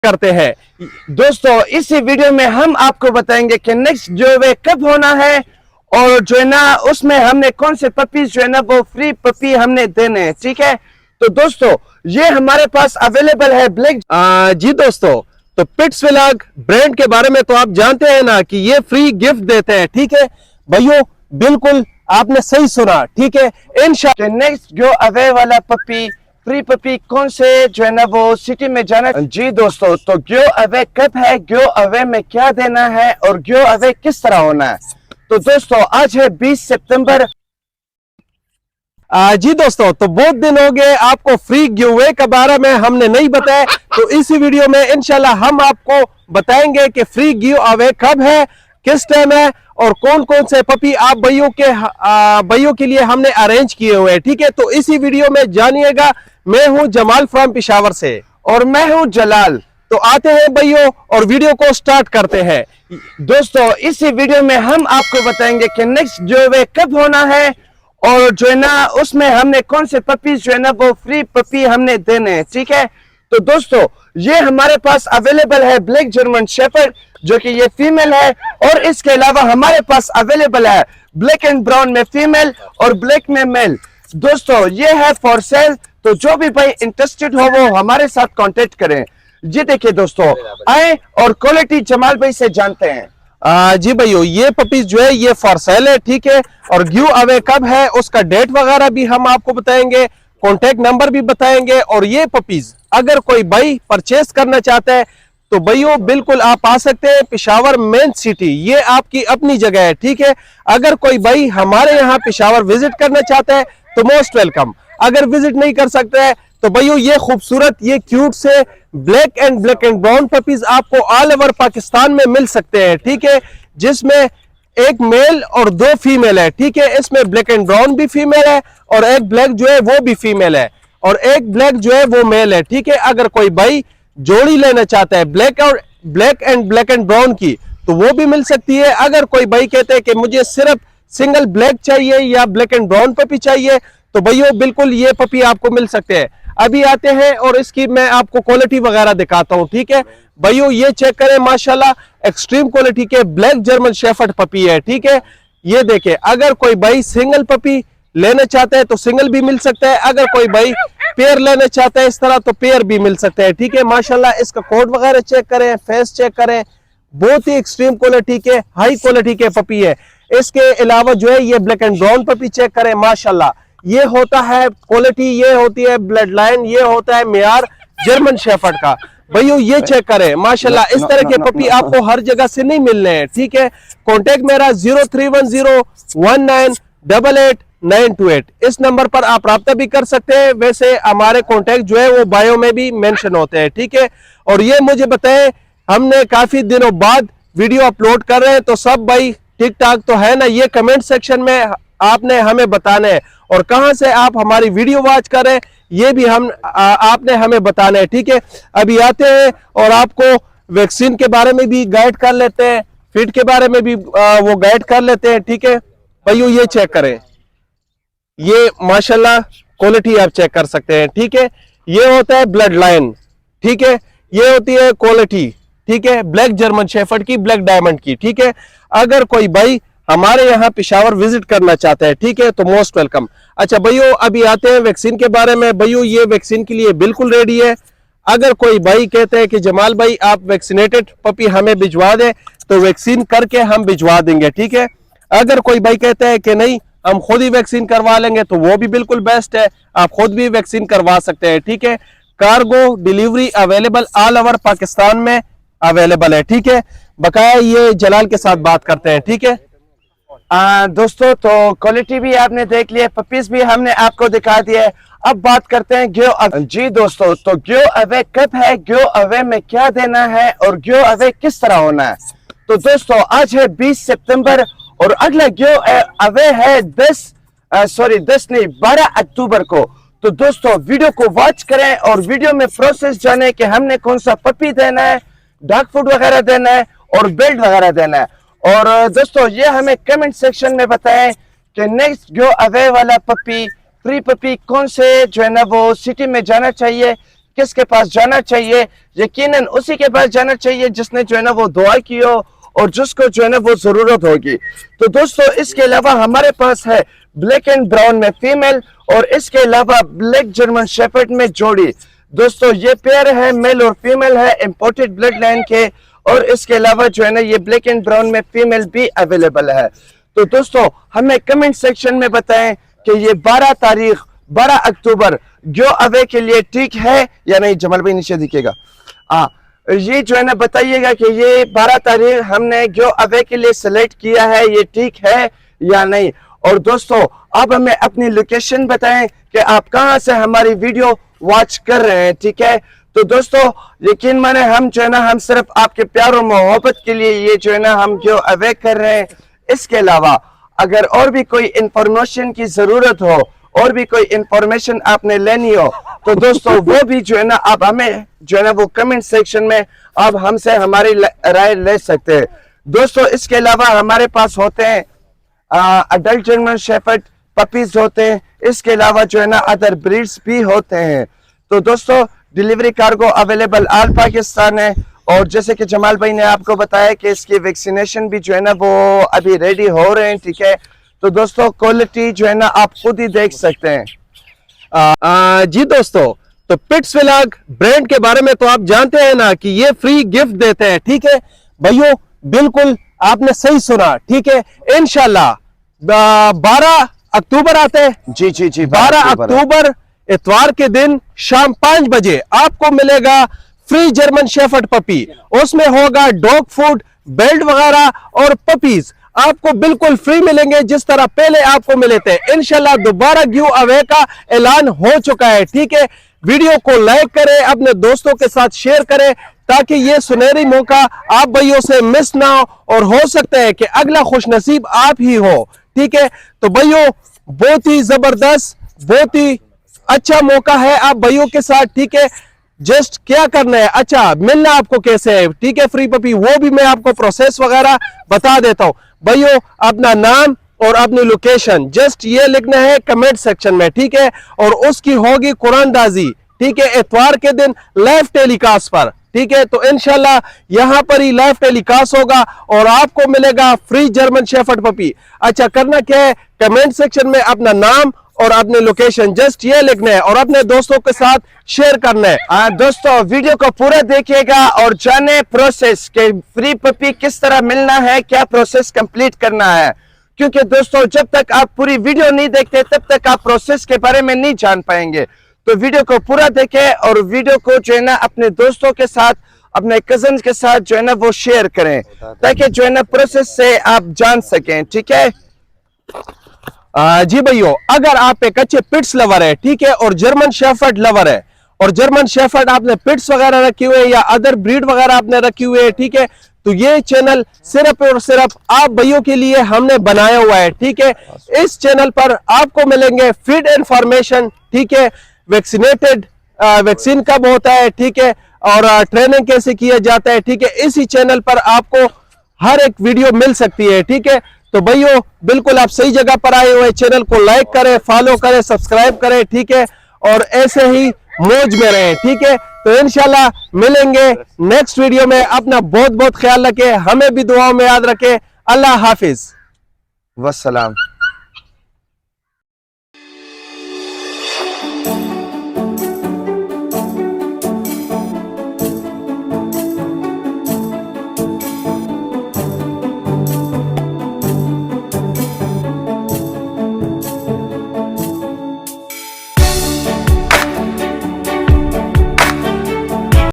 करते हैं दोस्तों। इसी वीडियो में हम आपको बताएंगे कि नेक्स्ट जो है कब होना है और जो है ना उसमें हमने कौन से पपीज जो है ना वो फ्री पपी हमने देने हैं। ठीक है, तो दोस्तों ये हमारे पास अवेलेबल है ब्लैक। जी दोस्तों, तो पिट्स व्लॉग ब्रांड के बारे में तो आप जानते हैं ना कि ये फ्री गिफ्ट देते हैं। ठीक है भाइयों, बिल्कुल आपने सही सुना। ठीक है, इंशाल्लाह नेक्स्ट गिव अवे वाला पपी फ्री पपी कौन से जो है ना वो सिटी में जाना। जी दोस्तों, तो गिव अवे कब है, गिव अवे में क्या देना है और गिव अवे किस तरह होना है। तो दोस्तों आज है 20 सितंबर। जी दोस्तों, तो बहुत दिन हो गए आपको फ्री गिवअवे के बारे में हमने नहीं बताया, तो इसी वीडियो में इंशाल्लाह हम आपको बताएंगे कि फ्री गिव अवे कब है, किस टाइम है और कौन कौन से पपी आप भाइयों के लिए हमने अरेंज किए हुए हैं। ठीक है, तो इसी वीडियो में जानिएगा। मैं हूं जमाल फ्रॉम पेशावर से और मैं हूं जलाल। तो आते हैं भाइयों और वीडियो को स्टार्ट करते हैं। दोस्तों इसी वीडियो में हम आपको बताएंगे कि नेक्स्ट जो है कब होना है और जो है ना उसमें हमने कौन से पपीज जो है ना वो फ्री पपी हमने देने हैं। ठीक है, तो दोस्तों ये हमारे पास अवेलेबल है ब्लैक जर्मन शेफर्ड जो कि ये फीमेल है, और इसके अलावा हमारे पास अवेलेबल है ब्लैक एंड ब्राउन में फीमेल और ब्लैक में मेल। दोस्तों ये है फॉर सेल, तो जो भी भाई इंटरेस्टेड हो वो हमारे साथ कांटेक्ट करें। जी देखिए दोस्तों, आए और क्वालिटी जमाल भाई से जानते हैं। जी भाइयों, ये पपीज जो है ये फॉर सेल है। ठीक है, और गिव अवे कब है उसका डेट वगैरह भी हम आपको बताएंगे, कॉन्टेक्ट नंबर भी बताएंगे। और ये पपीज अगर कोई भाई परचेस करना चाहता है तो भाइयों बिल्कुल आप आ सकते हैं पेशावर मेन सिटी, ये आपकी अपनी जगह है। ठीक है, अगर कोई भाई हमारे यहाँ पेशावर विजिट करना चाहता है तो मोस्ट वेलकम। अगर विजिट नहीं कर सकता है तो भाइयों ये खूबसूरत ये क्यूट से ब्लैक एंड ब्राउन पपीज आपको ऑल ओवर पाकिस्तान में मिल सकते हैं। ठीक है, जिसमें एक मेल और 2 फीमेल है। ठीक है, इसमें ब्लैक एंड ब्राउन भी फीमेल है और एक ब्लैक जो है वो भी फीमेल है और एक ब्लैक जो है वो मेल है। ठीक है, अगर कोई भाई जोड़ी लेना चाहता है ब्लैक एंड ब्राउन की तो वो भी मिल सकती है। अगर कोई भाई कहते हैं कि मुझे सिर्फ सिंगल ब्लैक चाहिए या ब्लैक एंड ब्राउन पपी चाहिए तो भाइयों बिल्कुल ये पपी आपको मिल सकते हैं। अभी आते हैं और इसकी मैं आपको क्वालिटी वगैरह दिखाता हूं। ठीक है भाइयों, ये चेक करें, माशाल्लाह एक्सट्रीम क्वालिटी के ब्लैक जर्मन शेफर्ड पपी है। ठीक है, ये देखें, अगर कोई भाई सिंगल पपी लेना चाहता है तो सिंगल भी मिल सकता है, अगर कोई भाई पेयर लेना चाहता है इस तरह तो पेयर भी मिल सकता है। ठीक है, माशाल्लाह इसका कोड वगैरह चेक करें, फेस चेक करें, बहुत ही एक्सट्रीम क्वालिटी के हाई क्वालिटी के पपी है। इसके अलावा जो है ये black and brown puppy check करें, माशाल्लाह ये होता है क्वालिटी, ये होती है ब्लड लाइन, ये होता है मेयार जर्मन शेफर्ड का। भाइयों ये चेक करें, माशाल्लाह इस तरह के पपी आपको हर जगह से नहीं मिलने हैं। ठीक है, कॉन्टेक्ट मेरा 031019888928, इस नंबर पर आप राब्ता भी कर सकते हैं। वैसे हमारे कॉन्टेक्ट जो है वो बायो में भी मेंशन होते हैं। ठीक है, और ये मुझे बताएं, हमने काफी दिनों बाद वीडियो अपलोड कर रहे हैं तो सब भाई ठीक ठाक तो है ना, ये कमेंट सेक्शन में आपने हमें बताना है और कहां से आप हमारी वीडियो वॉच कर रहे हैं ये भी आपने हमें बताना है। ठीक है, अभी आते हैं और आपको वैक्सीन के बारे में भी गाइड कर लेते हैं, फिट के बारे में भी वो गाइड कर लेते हैं। ठीक है भाइयों, ये चेक करें, ये माशाल्लाह क्वालिटी आप चेक कर सकते हैं। ठीक है, ये होता है ब्लड लाइन। ठीक है, ये होती है क्वालिटी। ठीक है, ब्लैक जर्मन शेफर्ड की, ब्लैक डायमंड की। ठीक है, अगर कोई भाई हमारे यहाँ पेशावर विजिट करना चाहता है ठीक है तो मोस्ट वेलकम। अच्छा भाइयों, अभी आते हैं वैक्सीन के बारे में। भाइयों ये वैक्सीन के लिए बिल्कुल रेडी है। अगर कोई भाई कहते हैं कि जमाल भाई आप वैक्सीनेटेड पपी हमें भिजवा दें तो वैक्सीन करके हम भिजवा देंगे। ठीक है, अगर कोई भाई कहता है कि नहीं हम खुद ही वैक्सीन करवा लेंगे तो वो भी बिल्कुल बेस्ट है, आप खुद भी वैक्सीन करवा सकते हैं। ठीक है, cargo delivery available all over Pakistan में अवेलेबल है। ठीक है, बकाया ये जलाल के साथ बात करते हैं। ठीक है दोस्तों, तो क्वालिटी भी आपने देख लिया, पपीज भी हमने आपको दिखा दिया है। अब बात करते हैं गिव अवे। जी दोस्तों, तो गिव अवे कब है, गिव अवे में क्या देना है और गिव अवे किस तरह होना है। तो दोस्तों आज है 20 सितंबर और अगला गिव अवे है 12 अक्टूबर को। तो दोस्तों वीडियो को वॉच करें और वीडियो में प्रोसेस जाने कि हमने कौन सा पपी देना है, डॉग फूड वगैरह देना है और बेल्ट वगैरह देना है। और दोस्तों ये हमें कमेंट सेक्शन में बताएं कि नेक्स्ट गिव अवे वाला पपी फ्री पपी कौन से जो है ना वो सिटी में जाना चाहिए, किसके पास जाना चाहिए? यकीनन उसी के पास जाना चाहिए जिसने जो है ना वो दुआ की हो और जिसको जो है ना वो जरूरत होगी। तो दोस्तों इसके अलावा हमारे पास है ब्लैक एंड ब्राउन में फीमेल और इसके अलावा ब्लैक जर्मन शेफर्ड में जोड़ी। दोस्तों ये पेयर है, मेल और फीमेल है, इंपोर्टेड ब्लड लाइन के, और इसके अलावा जो है ना ये ब्लैक एंड ब्राउन में फीमेल भी अवेलेबल है। तो दोस्तों हमें कमेंट सेक्शन में बताएं कि ये 12 अक्टूबर गिव अवे के लिए ठीक है या नहीं। जमाल भाई नीचे दिखेगा, ये जो है ना बताइएगा कि ये 12 तारीख हमने गिव अवे के लिए सिलेक्ट किया है, ये ठीक है या नहीं। और दोस्तों अब हमें अपनी लोकेशन बताएं कि आप कहां से हमारी वीडियो वॉच कर रहे हैं, ठीक है। तो दोस्तों यकीन माने हम जो है ना हम सिर्फ आपके प्यार और मोहब्बत के लिए ये जो है ना हम गिव अवे कर रहे हैं। इसके अलावा अगर और भी कोई इंफॉर्मेशन की जरूरत हो और भी कोई इंफॉर्मेशन आपने लेनी हो तो दोस्तों वो भी जो है ना आप हमें जो है ना वो कमेंट सेक्शन में आप हमसे हमारी राय ले सकते हैं। दोस्तों इसके अलावा हमारे पास होते हैं अडल्ट जर्मन शेफर्ड पपीज होते हैं, इसके अलावा जो है ना अदर ब्रीड्स भी होते हैं। तो दोस्तों delivery cargo available all Pakistan है, और जैसे कि जमाल भाई ने आपको बताया कि इसकी वैक्सीनेशन भी जो है ना वो अभी रेडी हो रहे हैं, ठीक है। तो दोस्तों क्वालिटी जो है ना आप खुद ही देख सकते हैं। जी दोस्तों, तो पिट्स व्लॉग ब्रांड के बारे में तो आप जानते हैं ना कि ये फ्री गिफ्ट देते हैं, ठीक है भाइयों, बिल्कुल आपने सही सुना, ठीक है। इंशाल्लाह 12 अक्टूबर आते हैं, जी जी जी, 12 अक्टूबर इतवार के दिन शाम 5 बजे आपको मिलेगा फ्री जर्मन शेफर्ड पपी। उसमें होगा डॉग फूड, बेल्ट वगैरह और पपीज आपको बिल्कुल फ्री मिलेंगे जिस तरह पहले आपको मिले थे। इंशाल्लाह दोबारा गिव अवे का ऐलान हो चुका है, ठीक है। वीडियो को लाइक करें, अपने दोस्तों के साथ शेयर करें ताकि ये सुनहरी मौका आप भाइयों से मिस ना हो, और हो सकता है कि अगला खुशनसीब आप ही हो, ठीक है। तो भाइयों बहुत ही जबरदस्त, बहुत ही अच्छा मौका है आप भाइयों के साथ, ठीक है। जस्ट क्या करना है, अच्छा मिलना आपको कैसे है, ठीक है, फ्री पपी, वो भी मैं आपको प्रोसेस वगैरह बता देता हूं। भाइयों अपना नाम और अपनी लोकेशन जस्ट ये लिखना है कमेंट सेक्शन में, ठीक है, और उसकी होगी कुरानदाजी, ठीक है, इतवार के दिन लाइव टेलीकास्ट पर, ठीक है। तो इंशाल्लाह यहां पर ही लाइव टेलीकास्ट होगा और आपको मिलेगा फ्री जर्मन शेफर्ड पपी। अच्छा करना क्या है, कमेंट सेक्शन में अपना नाम और अपने लोकेशन जस्ट ये लिखना है और अपने दोस्तों के साथ शेयर करना है। दोस्तों वीडियो को पूरा देखिएगा और जाने प्रोसेस के फ्री पपी किस तरह मिलना है, क्या प्रोसेस कंप्लीट करना है, क्योंकि दोस्तों जब तक आप पूरी वीडियो नहीं देखते तब तक आप प्रोसेस के बारे में नहीं जान पाएंगे। तो वीडियो को पूरा देखें और वीडियो को जो है ना अपने दोस्तों के साथ, अपने कजन के साथ जो है ना वो शेयर करें ताकि जो है ना प्रोसेस से आप जान सकें, ठीक है। जी भैया, अगर आप एक अच्छे पिट्स लवर है, ठीक है, और जर्मन शेफर्ड लवर है, और जर्मन शेफर्ड आपने पिट्स वगैरह रखी हुए या अदर ब्रीड वगैरह आपने रखी हुई है, ठीक है, तो ये चैनल सिर्फ और सिर्फ आप भाइयों के लिए हमने बनाया हुआ है, ठीक है। इस चैनल पर आपको मिलेंगे फीड इंफॉर्मेशन, ठीक है, वैक्सीनेटेड वैक्सीन कब होता है, ठीक है, और ट्रेनिंग कैसे किया जाता है, ठीक है। इसी चैनल पर आपको हर एक वीडियो मिल सकती है, ठीक है। तो भाइयों बिल्कुल आप सही जगह पर आए हुए, चैनल को लाइक करें, फॉलो करें, सब्सक्राइब करें, ठीक है, और ऐसे ही मौज में रहें, ठीक है। तो इंशाल्लाह मिलेंगे नेक्स्ट वीडियो में। अपना बहुत बहुत ख्याल रखें, हमें भी दुआओं में याद रखें। अल्लाह हाफिज, वस्सलाम।